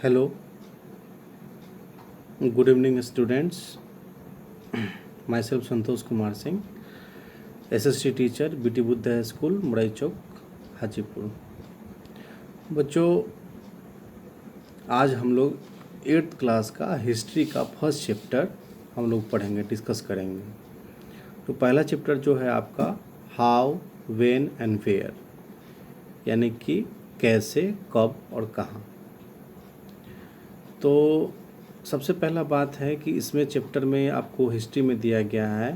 Hello, good evening, students. Myself Santosh Kumar Singh, SST teacher BT Buddha high school Murai Chowk Hajipur. बच्चों, आज हम लोग 8th class का हिस्ट्री का फर्स्ट चैप्टर हम लोग पढ़ेंगे, डिस्कस करेंगे। तो पहला चैप्टर जो है आपका हाउ, व्हेन एंड वेयर, यानी कि कैसे, कब और कहाँ। तो सबसे पहला बात है कि इसमें चैप्टर में आपको हिस्ट्री में दिया गया है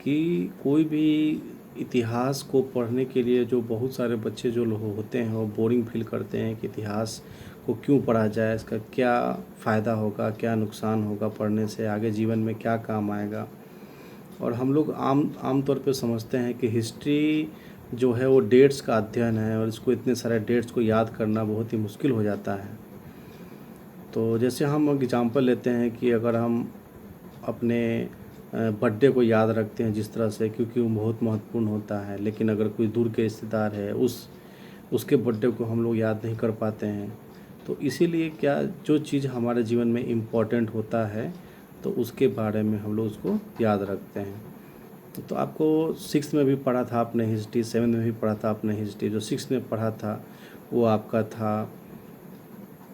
कि कोई भी इतिहास को पढ़ने के लिए जो बहुत सारे बच्चे जो लोग होते हैं वो बोरिंग फील करते हैं कि इतिहास को क्यों पढ़ा जाए, इसका क्या फ़ायदा होगा, क्या नुकसान होगा, पढ़ने से आगे जीवन में क्या काम आएगा। और हम लोग आम तौर पे समझते हैं कि हिस्ट्री जो है वो डेट्स का अध्ययन है और इसको इतने सारे डेट्स को याद करना बहुत ही मुश्किल हो जाता है। तो जैसे हम एग्जांपल लेते हैं कि अगर हम अपने बर्थडे को याद रखते हैं जिस तरह से, क्योंकि वो बहुत महत्वपूर्ण होता है, लेकिन अगर कोई दूर के रिश्तेदार है उसके बर्थडे को हम लोग याद नहीं कर पाते हैं। तो इसीलिए क्या, जो चीज़ हमारे जीवन में इम्पोर्टेंट होता है तो उसके बारे में हम लोग उसको याद रखते हैं। तो आपको 6th में भी पढ़ा था आपने हिस्ट्री, 7th में भी पढ़ा था आपने हिस्ट्री। जो 6th में पढ़ा था वो आपका था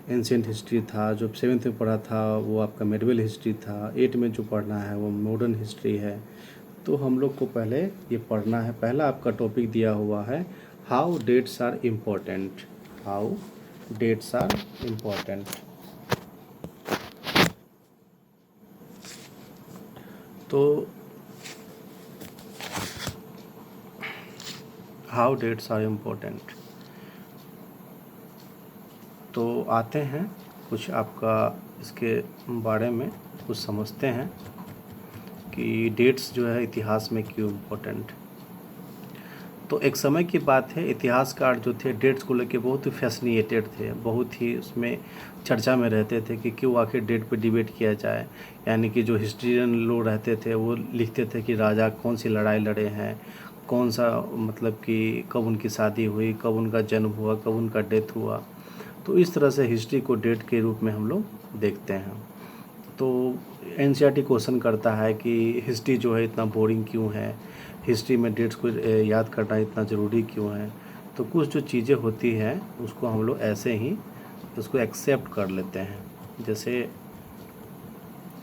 एंशिएंट हिस्ट्री था, जो 7th में पढ़ा था वो आपका मेडिवल हिस्ट्री था, 8 में जो पढ़ना है वो मॉडर्न हिस्ट्री है। तो हम लोग को पहले ये पढ़ना है। पहला आपका टॉपिक दिया हुआ है how dates are important. How dates are important. तो हाउ डेट्स आर इम्पोर्टेंट, तो आते हैं कुछ आपका इसके बारे में कुछ समझते हैं कि डेट्स जो है इतिहास में क्यों इम्पोर्टेंट। तो एक समय की बात है, इतिहासकार जो थे डेट्स को लेके बहुत ही फैसिनेटेड थे, बहुत ही उसमें चर्चा में रहते थे कि क्यों आखिर डेट पे डिबेट किया जाए। यानी कि जो हिस्ट्रियन लोग रहते थे वो लिखते थे कि राजा कौन सी लड़ाई लड़े हैं, कौन सा मतलब कि कब उनकी शादी हुई, कब उनका जन्म हुआ, कब उनका डेथ हुआ। तो इस तरह से हिस्ट्री को डेट के रूप में हम लोग देखते हैं। तो एनसीईआरटी क्वेश्चन करता है कि हिस्ट्री जो है इतना बोरिंग क्यों है, हिस्ट्री में डेट्स को याद करना इतना ज़रूरी क्यों है। तो कुछ जो चीज़ें होती हैं उसको हम लोग ऐसे ही उसको एक्सेप्ट कर लेते हैं। जैसे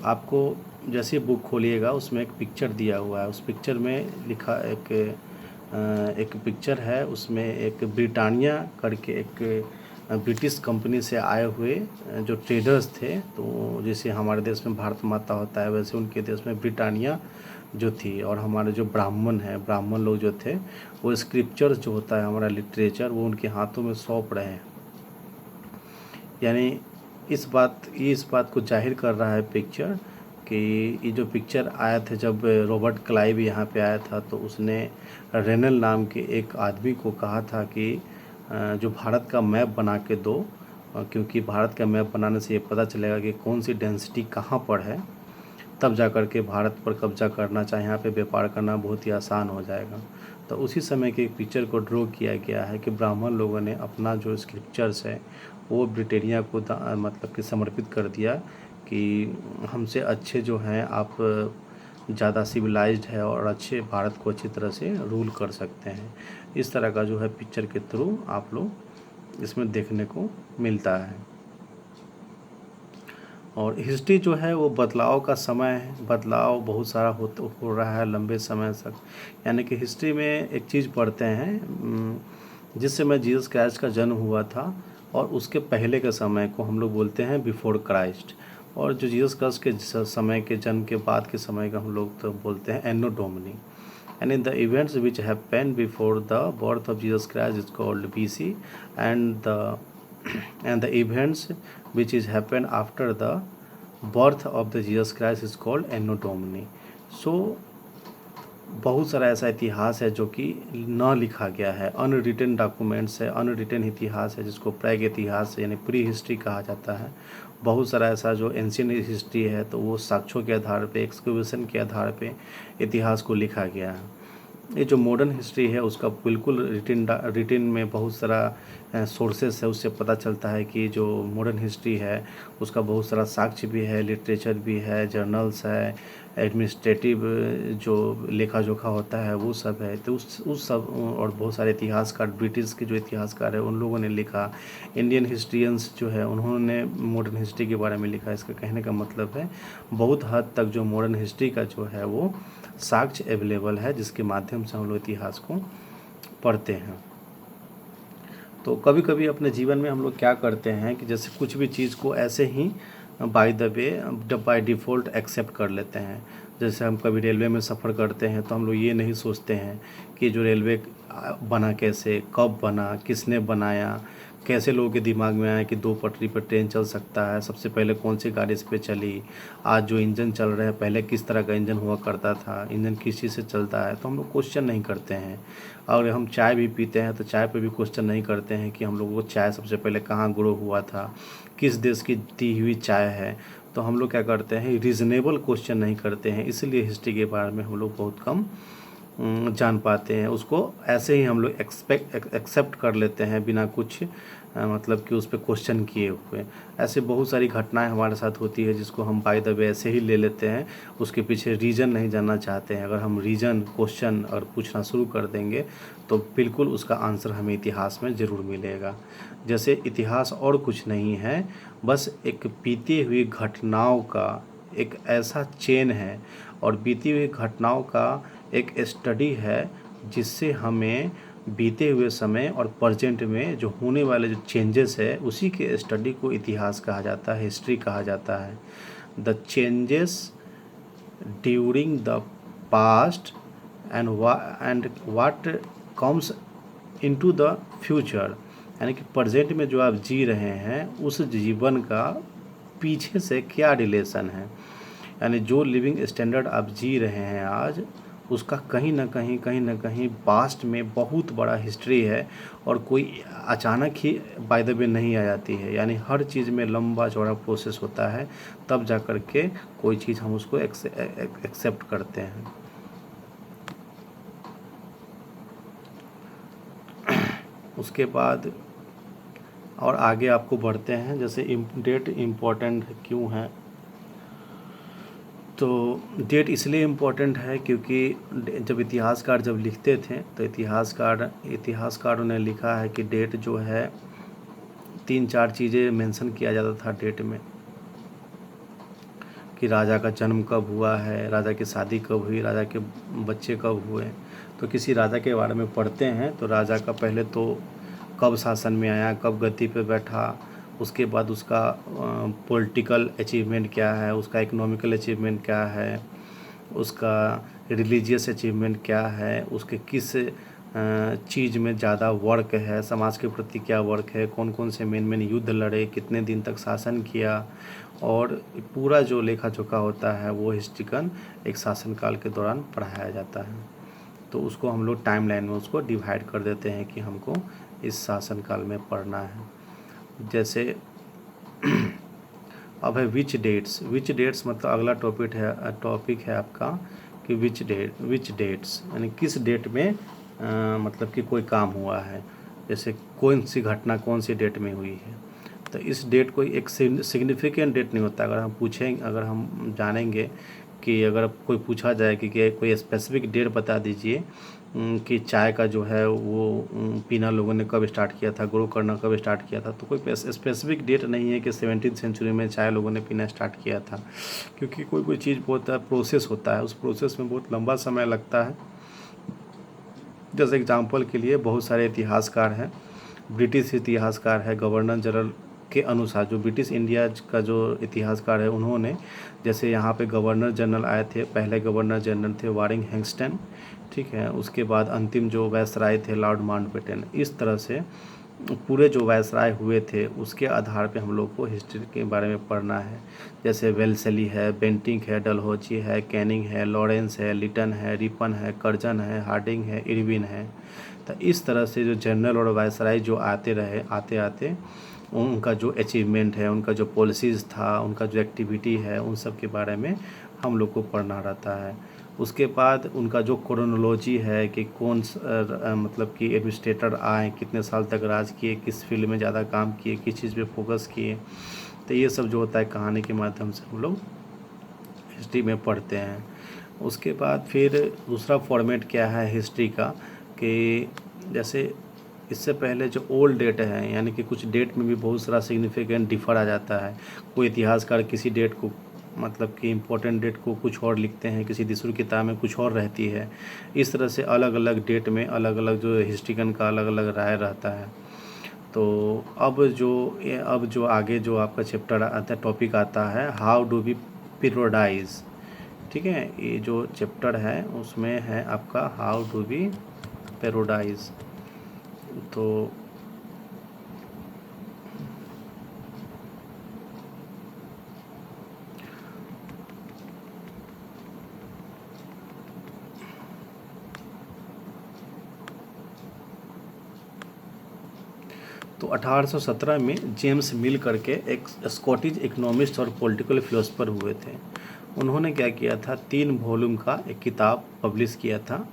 आपको जैसे बुक खोलिएगा उसमें एक पिक्चर दिया हुआ है, उस पिक्चर में लिखा एक पिक्चर है, उसमें एक ब्रिटानिया करके एक ब्रिटिश कंपनी से आए हुए जो ट्रेडर्स थे। तो जैसे हमारे देश में भारत माता होता है वैसे उनके देश में ब्रिटानिया जो थी। और हमारे जो ब्राह्मण लोग जो थे वो स्क्रिप्चर्स जो होता है हमारा लिटरेचर वो उनके हाथों में सौंप रहे हैं। यानी इस बात को जाहिर कर रहा है पिक्चर कि ये जो पिक्चर आया था जब रॉबर्ट क्लाइव यहाँ पे आया था तो उसने रेनल नाम के एक आदमी को कहा था कि जो भारत का मैप बना के दो, क्योंकि भारत का मैप बनाने से ये पता चलेगा कि कौन सी डेंसिटी कहाँ पर है, तब जा कर के भारत पर कब्जा करना चाहे यहाँ पे व्यापार करना बहुत ही आसान हो जाएगा। तो उसी समय के एक पिक्चर को ड्रॉ किया गया है कि ब्राह्मण लोगों ने अपना जो स्क्रिप्चर्स है वो ब्रिटेनिया को मतलब कि समर्पित कर दिया कि हमसे अच्छे जो हैं आप ज़्यादा सिविलाइज्ड है और अच्छे भारत को अच्छी तरह से रूल कर सकते हैं। इस तरह का जो है पिक्चर के थ्रू आप लोग इसमें देखने को मिलता है। और हिस्ट्री जो है वो बदलाव का समय है, बदलाव बहुत सारा हो रहा है लंबे समय तक। यानी कि हिस्ट्री में एक चीज़ पढ़ते हैं जिस समय जीसस क्राइस्ट का जन्म हुआ था और उसके पहले के समय को हम लोग बोलते हैं बिफोर क्राइस्ट। और जो जीसस क्राइस्ट के समय के जन्म के बाद के समय का हम लोग तो बोलते हैं एनो डोमिनी। यानी the events which happen before the birth of Jesus Christ is called BC and the events which is happened after the birth of the Jesus Christ is called Anno Domini। So बहुत सारा ऐसा इतिहास है जो कि न लिखा गया है, अनरिटन डॉक्यूमेंट्स है, अनरिटन इतिहास है जिसको प्राग इतिहास यानी प्री हिस्ट्री कहा जाता है। बहुत सारा ऐसा जो एंशिएंट हिस्ट्री है तो वो साक्ष्यों के आधार पे, एक्सकवेशन के आधार पे इतिहास को लिखा गया है। ये जो मॉडर्न हिस्ट्री है उसका बिल्कुल रिटिन में बहुत सारा सोर्सेस है, उससे पता चलता है कि जो मॉडर्न हिस्ट्री है उसका बहुत सारा साक्ष्य भी है, लिटरेचर भी है, जर्नल्स है, एडमिनिस्ट्रेटिव जो लेखा जोखा होता है वो सब है। तो उस सब और बहुत सारे इतिहासकार, ब्रिटिश के जो इतिहासकार है उन लोगों ने लिखा, इंडियन हिस्ट्रियंस जो है उन्होंने मॉडर्न हिस्ट्री के बारे में लिखा। इसका कहने का मतलब है बहुत हद तक जो मॉडर्न हिस्ट्री का जो है वो साक्ष्य अवेलेबल है, जिसके माध्यम से हम लोग इतिहास को पढ़ते हैं। तो कभी कभी अपने जीवन में हम लोग क्या करते हैं कि जैसे कुछ भी चीज़ को ऐसे ही by the way by default accept कर लेते हैं। जैसे हम कभी रेलवे में सफ़र करते हैं तो हम लोग ये नहीं सोचते हैं कि जो रेलवे बना कैसे, कब बना, किसने बनाया, कैसे लोगों के दिमाग में आया कि 2 पटरी पर ट्रेन चल सकता है, सबसे पहले कौन सी गाड़ी इस पे चली, आज जो इंजन चल रहा है पहले किस तरह का इंजन हुआ करता था, इंजन किस चीज़ से चलता है। तो हम लोग क्वेश्चन नहीं करते हैं। और हम चाय भी पीते हैं तो चाय पे भी क्वेश्चन नहीं करते हैं कि हम लोगों को चाय सबसे पहले कहाँ ग्रो हुआ था, किस देश की दी हुई चाय है। तो हम लोग क्या करते हैं, रीज़नेबल क्वेश्चन नहीं करते हैं, इसलिए हिस्ट्री के बारे में हम लोग बहुत कम जान पाते हैं। उसको ऐसे ही हम लोग एक्सेप्ट कर लेते हैं बिना कुछ मतलब कि उस पर क्वेश्चन किए हुए। ऐसे बहुत सारी घटनाएं हमारे साथ होती है जिसको हम बाय द वे ऐसे ही ले लेते हैं, उसके पीछे रीज़न नहीं जानना चाहते हैं। अगर हम रीज़न, क्वेश्चन और पूछना शुरू कर देंगे तो बिल्कुल उसका आंसर हमें इतिहास में ज़रूर मिलेगा। जैसे इतिहास और कुछ नहीं है, बस एक बीती हुई घटनाओं का एक ऐसा चेन है और बीती हुई घटनाओं का एक स्टडी है, जिससे हमें बीते हुए समय और प्रेजेंट में जो होने वाले जो चेंजेस है उसी के स्टडी को इतिहास कहा जाता है, हिस्ट्री कहा जाता है। The changes during the past and what comes into the future, यानी कि प्रेजेंट में जो आप जी रहे हैं उस जीवन का पीछे से क्या रिलेशन है। यानी जो लिविंग स्टैंडर्ड आप जी रहे हैं आज, उसका कहीं ना कहीं पास्ट में बहुत बड़ा हिस्ट्री है और कोई अचानक ही बाय द वे नहीं आ जाती है। यानी हर चीज़ में लंबा चौड़ा प्रोसेस होता है, तब जा कर के कोई चीज़ हम उसको एक्सेप्ट करते हैं। उसके बाद और आगे आपको बढ़ते हैं, जैसे डेट इम्पोर्टेंट क्यों है। तो डेट इसलिए इम्पोर्टेंट है क्योंकि जब इतिहासकार जब लिखते थे तो इतिहासकारों ने लिखा है कि डेट जो है 3-4 चीज़ें मेंशन किया जाता था डेट में, कि राजा का जन्म कब हुआ है, राजा की शादी कब हुई, राजा के बच्चे कब हुए। तो किसी राजा के बारे में पढ़ते हैं तो राजा का पहले तो कब शासन में आया, कब गद्दी पे बैठा, उसके बाद उसका पॉलिटिकल अचीवमेंट क्या है, उसका इकोनॉमिकल अचीवमेंट क्या है, उसका रिलीजियस अचीवमेंट क्या है, उसके किस चीज़ में ज़्यादा वर्क है, समाज के प्रति क्या वर्क है, कौन कौन से मेन युद्ध लड़े, कितने दिन तक शासन किया, और पूरा जो लेखा जोखा होता है वो हिस्ट्रिकन एक शासनकाल के दौरान पढ़ाया जाता है। तो उसको हम लोग टाइम लाइन में उसको डिवाइड कर देते हैं कि हमको इस शासनकाल में पढ़ना है। जैसे अब है विच डेट्स मतलब अगला टॉपिक है आपका कि विच डेट्स, यानी किस डेट में मतलब कि कोई काम हुआ है, जैसे कौन सी घटना कौन सी डेट में हुई है। तो इस डेट कोई एक सिग्निफिकेंट डेट नहीं होता। अगर हम जानेंगे कि अगर कोई पूछा जाए कि कोई स्पेसिफिक डेट बता दीजिए कि चाय का जो है वो पीना लोगों ने कब स्टार्ट किया था, ग्रो करना कब स्टार्ट किया था, तो कोई स्पेसिफिक डेट नहीं है कि 17वीं सेंचुरी में चाय लोगों ने पीना स्टार्ट किया था। क्योंकि कोई चीज़ बहुत प्रोसेस होता है, उस प्रोसेस में बहुत लंबा समय लगता है। जैसे एग्जांपल के लिए बहुत सारे इतिहासकार हैं, ब्रिटिश इतिहासकार है, गवर्नर जनरल के अनुसार जो ब्रिटिश इंडिया का जो इतिहासकार है उन्होंने, जैसे यहाँ पे गवर्नर जनरल आए थे, पहले गवर्नर जनरल थे वारिंग हेंगस्टन, ठीक है, उसके बाद अंतिम जो वायसराय थे लॉर्ड माउंटबेटन। इस तरह से पूरे जो वायसराय हुए थे उसके आधार पे हम लोग को हिस्ट्री के बारे में पढ़ना है। जैसे वेल्लेस्ली है, बेंटिंक है, डलहौजी है, कैनिंग है, लॉरेंस है, लिटन है, रिपन है, कर्जन है, हार्डिंग है, इरविन है। तो इस तरह से जो जनरल और वायसराय जो आते रहे, आते आते उनका जो अचीवमेंट है, उनका जो पॉलिसीज़ था, उनका जो एक्टिविटी है, उन सब के बारे में हम लोग को पढ़ना रहता है। उसके बाद उनका जो क्रोनोलॉजी है कि मतलब कि एडमिनिस्ट्रेटर आए, कितने साल तक राज किए, किस फील्ड में ज़्यादा काम किए, किस चीज़ पे फोकस किए, तो ये सब जो होता है कहानी के माध्यम से हम लोग हिस्ट्री में पढ़ते हैं। उसके बाद फिर दूसरा फॉर्मेट क्या है हिस्ट्री का, कि जैसे इससे पहले जो ओल्ड डेट है, यानी कि कुछ डेट में भी बहुत सारा सिग्निफिकेंट डिफर आ जाता है। कोई इतिहासकार किसी डेट को, मतलब कि इम्पोर्टेंट डेट को कुछ और लिखते हैं, किसी दूसरी किताब में कुछ और रहती है। इस तरह से अलग अलग डेट में अलग अलग जो हिस्ट्रिकन का अलग अलग राय रहता है। तो अब जो आगे जो आपका चैप्टर आता है, टॉपिक आता है, हाउ डू वी पीरियोडाइज। ठीक है, ये जो चैप्टर है उसमें है आपका हाउ डू वी पीरियोडाइज। तो तो 1817 में जेम्स मिल करके एक स्कॉटिश इकोनॉमिस्ट और पॉलिटिकल फिलोसफर हुए थे। उन्होंने क्या किया था, 3 वॉल्यूम का एक किताब पब्लिश किया था,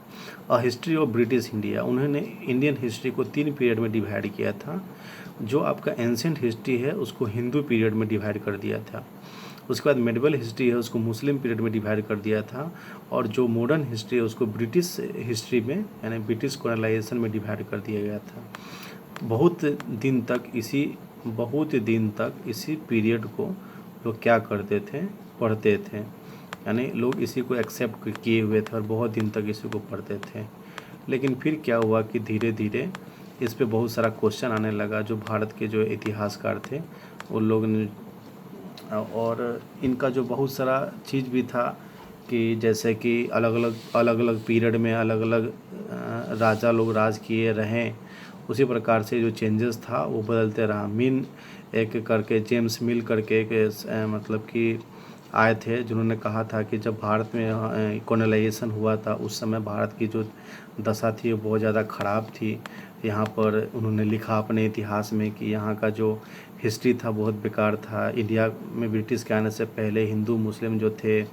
a history of British India. उन्होंने इंडियन हिस्ट्री को 3 पीरियड में डिवाइड किया था। जो आपका एंशिएंट हिस्ट्री है उसको हिंदू पीरियड में डिवाइड कर दिया था। उसके बाद मेडिवल हिस्ट्री है उसको मुस्लिम पीरियड में डिवाइड कर दिया था। और जो मॉडर्न हिस्ट्री है उसको ब्रिटिश हिस्ट्री में, यानी ब्रिटिश कॉलोनाइजेशन में डिवाइड कर दिया गया था। बहुत दिन तक इसी पीरियड को लोग क्या करते थे, पढ़ते थे, यानी लोग इसी को एक्सेप्ट किए हुए थे और बहुत दिन तक इसी को पढ़ते थे। लेकिन फिर क्या हुआ कि धीरे धीरे इस पे बहुत सारा क्वेश्चन आने लगा। जो भारत के जो इतिहासकार थे उन लोग ने, और इनका जो बहुत सारा चीज़ भी था कि जैसे कि अलग अलग पीरियड में अलग अलग राजा लोग राज किए रहें, उसी प्रकार से जो चेंजेस था वो बदलते रहा। एक करके जेम्स मिल करके मतलब कि आए थे, जिन्होंने कहा था कि जब भारत में कॉलोनाइजेशन हुआ था उस समय भारत की जो दशा थी वो बहुत ज़्यादा ख़राब थी। यहाँ पर उन्होंने लिखा अपने इतिहास में कि यहाँ का जो हिस्ट्री था बहुत बेकार था। इंडिया में ब्रिटिश के आने से पहले हिंदू मुस्लिम जो थे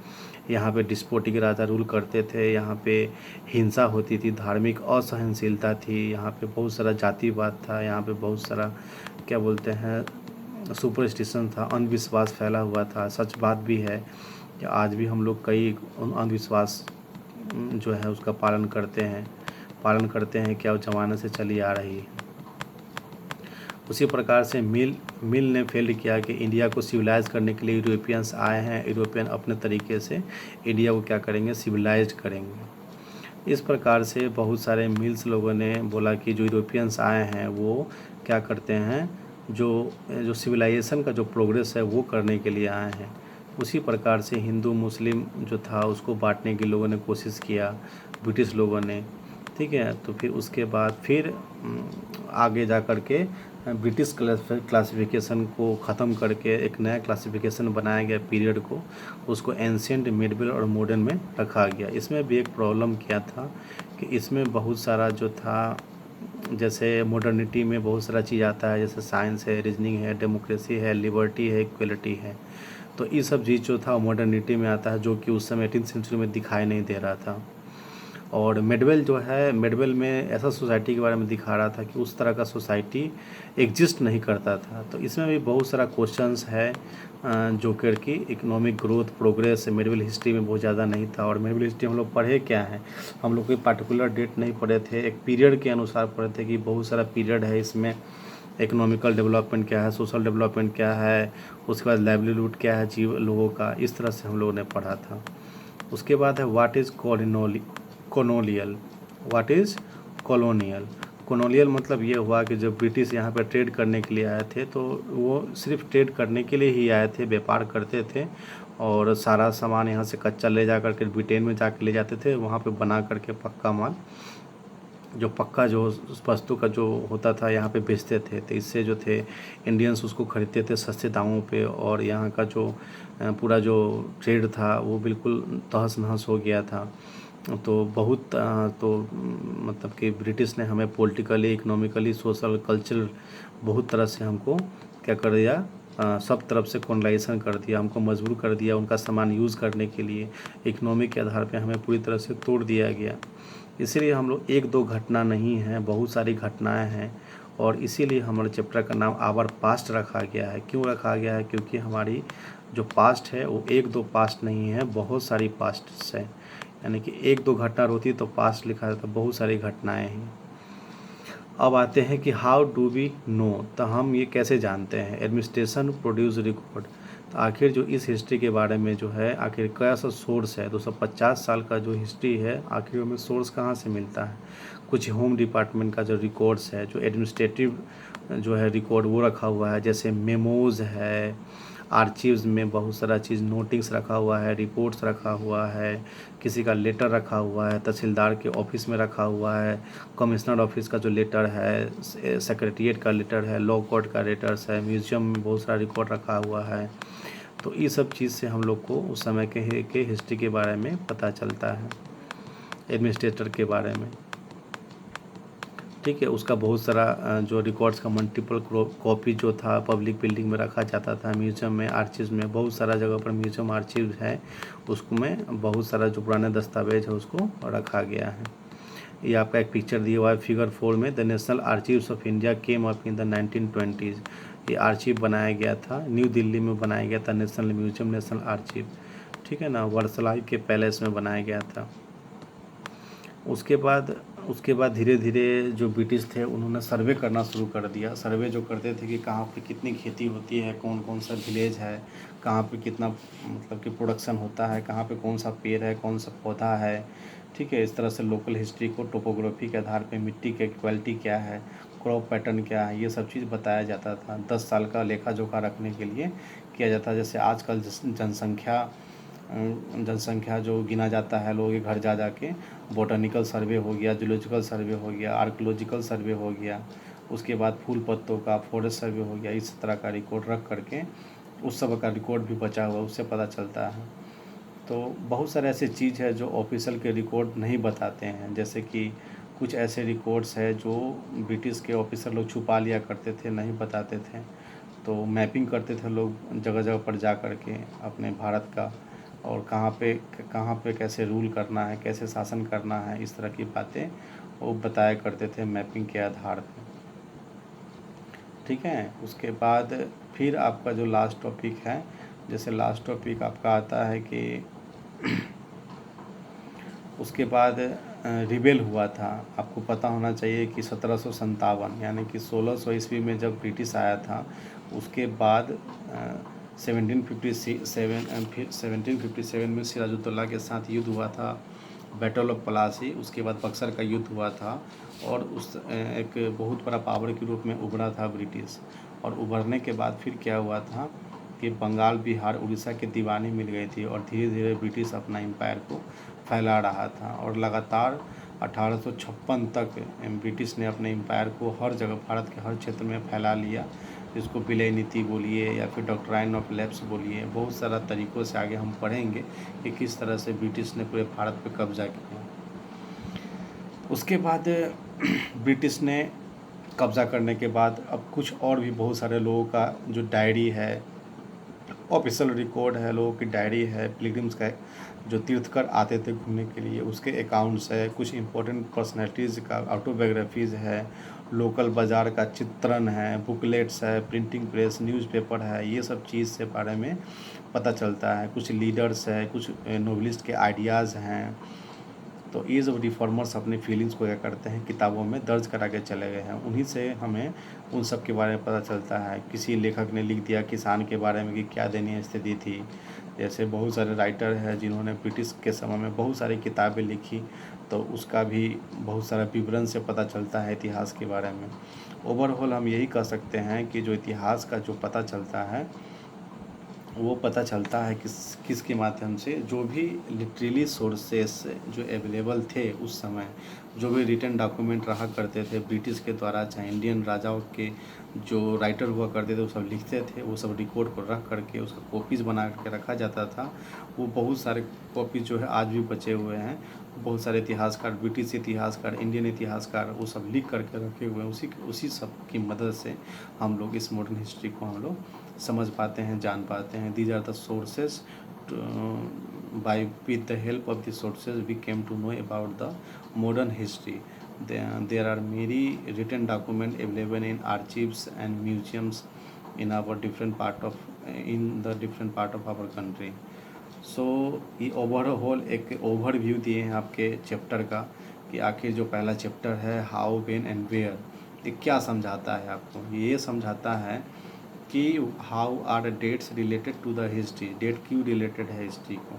यहाँ पे डिस्पोटिक राजा रूल करते थे, यहाँ पे हिंसा होती थी, धार्मिक असहनशीलता थी, यहाँ पे बहुत सारा जातिवाद था, यहाँ पे बहुत सारा क्या बोलते हैं सुपरस्टिशन था, अंधविश्वास फैला हुआ था। सच बात भी है कि आज भी हम लोग कई अंधविश्वास जो है उसका पालन करते हैं क्या ज़माने से चली आ रही है। उसी प्रकार से मिल ने फील्ड किया कि इंडिया को सिविलाइज करने के लिए यूरोपियंस आए हैं, यूरोपियन अपने तरीके से इंडिया को क्या करेंगे, सिविलाइज करेंगे। इस प्रकार से बहुत सारे मिल्स लोगों ने बोला कि जो यूरोपियंस आए हैं वो क्या करते हैं, जो सिविलाइजेशन का जो प्रोग्रेस है वो करने के लिए आए हैं। उसी प्रकार से हिंदू मुस्लिम जो था उसको बांटने की लोगों ने कोशिश किया, ब्रिटिश लोगों ने। ठीक है, तो फिर उसके बाद फिर आगे जा कर के ब्रिटिश क्लासिफिकेशन को ख़त्म करके एक नया क्लासिफिकेशन बनाया गया पीरियड को, उसको एंशिएंट, मिडिवल और मॉडर्न में रखा गया। इसमें भी एक प्रॉब्लम क्या था कि इसमें बहुत सारा जो था, जैसे मॉडर्निटी में बहुत सारा चीज़ आता है, जैसे साइंस है, रीजनिंग है, डेमोक्रेसी है, लिबर्टी है, इक्वलिटी है। तो ये सब चीज़ जो था मॉडर्निटी में आता है, जो कि उस समय 18th सेंचुरी में दिखाई नहीं दे रहा था। और मेडवेल जो है, मेडवेल में ऐसा सोसाइटी के बारे में दिखा रहा था कि उस तरह का सोसाइटी एग्जिस्ट नहीं करता था। तो इसमें भी बहुत सारा क्वेश्चंस है जो कि इकोनॉमिक ग्रोथ, प्रोग्रेस मेडवेल हिस्ट्री में बहुत ज़्यादा नहीं था। और मेडवेल हिस्ट्री हम लोग पढ़े क्या है, हम लोग कोई पार्टिकुलर डेट नहीं पढ़े थे, एक पीरियड के अनुसार पढ़े थे कि बहुत सारा पीरियड है इसमें। इकोनॉमिकल डेवलपमेंट क्या है, सोशल डेवलपमेंट क्या है, उसके बाद लाइवलीहुड क्या है लोगों का, इस तरह से हम लोगों ने पढ़ा था। उसके बाद है what is colonial. What is colonial. Colonial मतलब ये हुआ कि जब ब्रिटिश यहाँ पर ट्रेड करने के लिए आए थे तो वो सिर्फ ट्रेड करने के लिए ही आए थे, व्यापार करते थे और सारा सामान यहाँ से कच्चा ले जा करके ब्रिटेन में जाकर ले जाते थे, वहाँ पे बना करके पक्का माल, जो पक्का जो वस्तु का जो होता था यहाँ पे बेचते थे। तो इससे जो थे इंडियंस उसको खरीदते थे सस्ते दामों पे, और यहाँ का जो पूरा जो ट्रेड था वो बिल्कुल तहस नहस हो गया था। तो मतलब कि ब्रिटिश ने हमें पॉलिटिकली, इकोनॉमिकली, सोशल, कल्चरल बहुत तरह से हमको क्या कर दिया, सब तरफ से कॉलोनाइजेशन कर दिया, हमको मजबूर कर दिया उनका सामान यूज़ करने के लिए। इकोनॉमी के आधार पे हमें पूरी तरह से तोड़ दिया गया। इसीलिए हम लोग एक दो घटना नहीं हैं, बहुत सारी घटनाएं हैं, और इसीलिए हमारे चैप्टर का नाम आवर पास्ट रखा गया है। क्यों रखा गया है? क्योंकि हमारी जो पास्ट है वो एक दो पास्ट नहीं है, बहुत सारी पास्ट्स है। यानी कि एक दो घटना होती तो पास्ट लिखा जाता, बहुत सारी घटनाएं हैं। अब आते हैं कि हाउ डू वी नो, तो हम ये कैसे जानते हैं? एडमिनिस्ट्रेशन प्रोड्यूस रिकॉर्ड, तो आखिर जो इस हिस्ट्री के बारे में जो है आखिर कैसा सोर्स है? 250 साल का जो हिस्ट्री है, आखिर में सोर्स कहाँ से मिलता है? कुछ होम डिपार्टमेंट का जो रिकॉर्ड्स है, जो एडमिनिस्ट्रेटिव जो है रिकॉर्ड वो रखा हुआ है, जैसे मेमोज है, आर्चीव्स में बहुत सारा चीज़ नोटिंग्स रखा हुआ है, रिपोर्ट्स रखा हुआ है, किसी का लेटर रखा हुआ है, तहसीलदार के ऑफिस में रखा हुआ है, कमिश्नर ऑफिस का जो लेटर है, सेक्रेटरीट का लेटर है, लॉ कोर्ट का लेटर्स है, म्यूजियम में बहुत सारा रिकॉर्ड रखा हुआ है। तो ये सब चीज़ से हम लोग को उस समय के हिस्ट्री के बारे में पता चलता है, एडमिनिस्ट्रेटर के बारे में। ठीक है, उसका बहुत सारा जो रिकॉर्ड्स का मल्टीपल कॉपी जो था पब्लिक बिल्डिंग में रखा जाता था, म्यूजियम में, आर्चीव में, बहुत सारा जगह पर म्यूजियम आर्चीव है, उसको में बहुत सारा जो पुराने दस्तावेज है उसको रखा गया है। ये आपका एक पिक्चर दिया हुआ है फिगर 4 में। The National Archives of India came up in the 1920s। ये आर्चीव बनाया गया था, न्यू दिल्ली में बनाया गया था, नेशनल म्यूजियम, नेशनल आर्चीव, ठीक है ना, वर्सलाई के पैलेस में बनाया गया था। उसके बाद धीरे धीरे जो ब्रिटिश थे उन्होंने सर्वे करना शुरू कर दिया। सर्वे जो करते थे कि कहाँ पे कितनी खेती होती है, कौन कौन सा विलेज है, कहाँ पे कितना मतलब कि प्रोडक्शन होता है, कहाँ पे कौन सा पेड़ है, कौन सा पौधा है, ठीक है। इस तरह से लोकल हिस्ट्री को टोपोग्राफी के आधार पे मिट्टी की क्वालिटी क्या है, क्रॉप पैटर्न क्या है, ये सब चीज़ बताया जाता था। 10 साल का लेखा जोखा रखने के लिए किया जाता है। जैसे आजकल जनसंख्या जो गिना जाता है लोगों के घर जा के, बोटानिकल सर्वे हो गया, जूलॉजिकल सर्वे हो गया, आर्कोलॉजिकल सर्वे हो गया, उसके बाद फूल पत्तों का फॉरेस्ट सर्वे हो गया। इस तरह का रिकॉर्ड रख करके उस सब का रिकॉर्ड भी बचा हुआ, उससे पता चलता है। तो बहुत सारे ऐसे चीज़ है जो ऑफिशियल के रिकॉर्ड नहीं बताते हैं। जैसे कि कुछ ऐसे रिकॉर्ड्स है जो ब्रिटिश के ऑफिसर लोग छुपा लिया करते थे, नहीं बताते थे। तो मैपिंग करते थे लोग जगह जगह पर जा कर के अपने भारत का, और कहाँ पे कैसे रूल करना है, कैसे शासन करना है, इस तरह की बातें वो बताया करते थे मैपिंग के आधार पर, ठीक है। उसके बाद फिर आपका जो लास्ट टॉपिक है, जैसे लास्ट टॉपिक आपका आता है कि उसके बाद रिबेल हुआ था। आपको पता होना चाहिए कि 1757 यानी कि 1600 ईस्वी में जब ब्रिटिश आया था, उसके बाद 1757 में सिराजुद्दौला के साथ युद्ध हुआ था, बैटल ऑफ प्लासी। उसके बाद बक्सर का युद्ध हुआ था, और उस एक बहुत बड़ा पावर के रूप में उभरा था ब्रिटिश। और उभरने के बाद फिर क्या हुआ था कि बंगाल, बिहार, उड़ीसा की दीवानी मिल गई थी, और धीरे धीरे ब्रिटिश अपना एम्पायर को फैला रहा था। और लगातार 1856 तक ब्रिटिश ने अपने एम्पायर को हर जगह, भारत के हर क्षेत्र में फैला लिया। इसको विलय नीति बोलिए या फिर डॉक्ट्राइन ऑफ लैप्स बोलिए, बहुत सारा तरीक़ों से आगे हम पढ़ेंगे कि किस तरह से ब्रिटिश ने पूरे भारत पर कब्जा किया। उसके बाद ब्रिटिश ने कब्ज़ा करने के बाद अब कुछ और भी बहुत सारे लोगों का जो डायरी है, ऑफिशियल रिकॉर्ड है, लोगों की डायरी है, पिलग्रिम्स का जो तीर्थकर आते थे घूमने के लिए, उसके अकाउंट्स है, कुछ इम्पोर्टेंट पर्सनैलिटीज़ का ऑटोबायोग्राफीज़ है, लोकल बाज़ार का चित्रण है, बुकलेट्स है, प्रिंटिंग प्रेस, न्यूज़पेपर है, ये सब चीज़ से बारे में पता चलता है। कुछ लीडर्स है, कुछ नोवेलिस्ट के आइडियाज़ हैं। तो ये जो रिफॉर्मर्स अपने फीलिंग्स को क्या करते हैं, किताबों में दर्ज करा के चले गए हैं, उन्हीं से हमें उन सब के बारे में पता चलता है। किसी लेखक ने लिख दिया किसान के बारे में कि क्या दयनीय स्थिति थी। जैसे बहुत सारे राइटर हैं जिन्होंने ब्रिटिश के समय में बहुत सारी किताबें लिखी, तो उसका भी बहुत सारा विवरण से पता चलता है इतिहास के बारे में। ओवरऑल हम यही कह सकते हैं कि जो इतिहास का जो पता चलता है वो पता चलता है किसके माध्यम से, जो भी लिटरेली सोर्सेस जो अवेलेबल थे उस समय, जो भी रिटन डॉक्यूमेंट रहा करते थे ब्रिटिश के द्वारा, चाहे इंडियन राजाओं के जो राइटर हुआ करते थे वो सब लिखते थे, वो सब रिकॉर्ड को रख करके उसका कॉपीज़ बना के रखा जाता था। वो बहुत सारे कॉपीज जो है आज भी बचे हुए हैं। बहुत सारे इतिहासकार, ब्रिटिश इतिहासकार, इंडियन इतिहासकार वो सब लिख करके रखे हुए हैं। उसी सब की मदद से हम लोग इस मॉडर्न हिस्ट्री को हम लोग समझ पाते हैं, जान पाते हैं। These are the sources by with the help of the sources we came to know about the modern history. There are many written documents available in archives and museums in our different part of our country. सो ये overall एक overview दिए हैं आपके chapter का कि आखिर जो पहला चैप्टर है हाउ, व्हेन एंड वेयर, ये क्या समझाता है आपको। ये समझाता है कि how are dates related to the history, date क्यों रिलेटेड है हिस्ट्री को।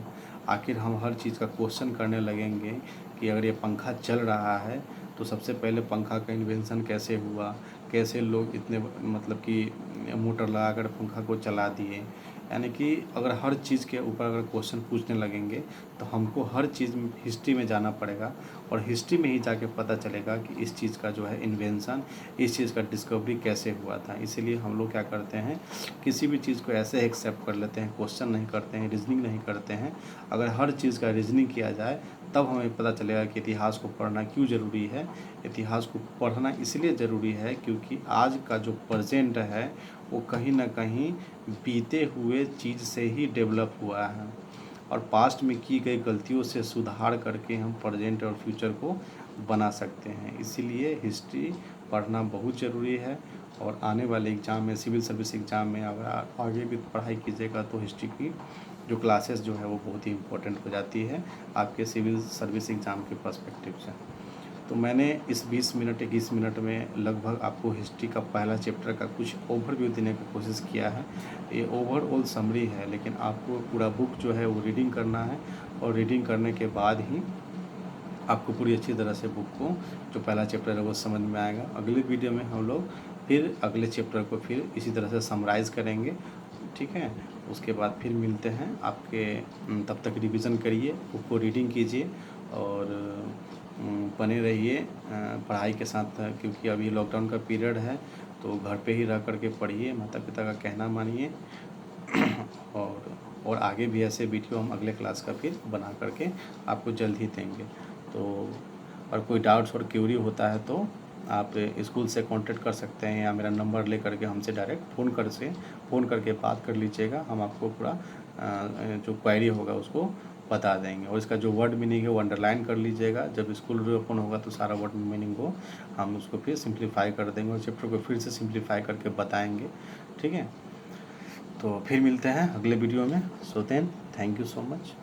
आखिर हम हर चीज़ का क्वेश्चन करने लगेंगे कि अगर ये पंखा चल रहा है तो सबसे पहले पंखा का इन्वेंशन कैसे हुआ, कैसे लोग इतने मतलब कि मोटर लगा कर पंखा को चला दिए। यानी कि अगर हर चीज़ के ऊपर अगर क्वेश्चन पूछने लगेंगे तो हमको हर चीज़ में हिस्ट्री में जाना पड़ेगा, और हिस्ट्री में ही जाके पता चलेगा कि इस चीज़ का जो है इन्वेंशन, इस चीज़ का डिस्कवरी कैसे हुआ था। इसीलिए हम लोग क्या करते हैं, किसी भी चीज़ को ऐसे एक्सेप्ट कर लेते हैं, क्वेश्चन नहीं करते हैं, रीजनिंग नहीं करते हैं। अगर हर चीज़ का रीजनिंग किया जाए तब हमें पता चलेगा कि इतिहास को पढ़ना क्यों ज़रूरी है। इतिहास को पढ़ना इसलिए ज़रूरी है क्योंकि आज का जो प्रेजेंट है वो कहीं ना कहीं बीते हुए चीज़ से ही डेवलप हुआ है, और पास्ट में की गई गलतियों से सुधार करके हम प्रेजेंट और फ्यूचर को बना सकते हैं। इसीलिए हिस्ट्री पढ़ना बहुत ज़रूरी है। और आने वाले एग्ज़ाम में, सिविल सर्विस एग्ज़ाम में अगर आप आगे भी पढ़ाई कीजिएगा तो हिस्ट्री की जो क्लासेस जो है वो बहुत ही इम्पोर्टेंट हो जाती है आपके सिविल सर्विस एग्ज़ाम के पर्सपेक्टिव से। तो मैंने इस 20 मिनट 21 मिनट में लगभग आपको हिस्ट्री का पहला चैप्टर का कुछ ओवरव्यू देने की कोशिश किया है। ये ओवरऑल समरी है, लेकिन आपको पूरा बुक जो है वो रीडिंग करना है, और रीडिंग करने के बाद ही आपको पूरी अच्छी तरह से बुक को जो पहला चैप्टर है वो समझ में आएगा। अगले वीडियो में हम लोग फिर अगले चैप्टर को फिर इसी तरह से समराइज़ करेंगे, ठीक है। उसके बाद फिर मिलते हैं आपके। तब तक रिवीजन करिए, बुक को रीडिंग कीजिए और बने रहिए पढ़ाई के साथ, क्योंकि अभी लॉकडाउन का पीरियड है तो घर पे ही रह करके पढ़िए, माता पिता का कहना मानिए। और आगे भी ऐसे वीडियो हम अगले क्लास का फिर बना करके आपको जल्द ही देंगे। तो और कोई डाउट्स और क्यूरी होता है तो आप स्कूल से कांटेक्ट कर सकते हैं, या मेरा नंबर ले करके हमसे डायरेक्ट फ़ोन करके बात कर लीजिएगा। हम आपको पूरा जो क्वेरी होगा उसको बता देंगे। और इसका जो वर्ड मीनिंग है वो अंडरलाइन कर लीजिएगा। जब स्कूल रीओपन होगा तो सारा वर्ड मीनिंग को हम उसको फिर सिंप्लीफाई कर देंगे और चैप्टर को फिर से सिंप्लीफाई करके बताएंगे, ठीक है। तो फिर मिलते हैं अगले वीडियो में। So then, thank you so much.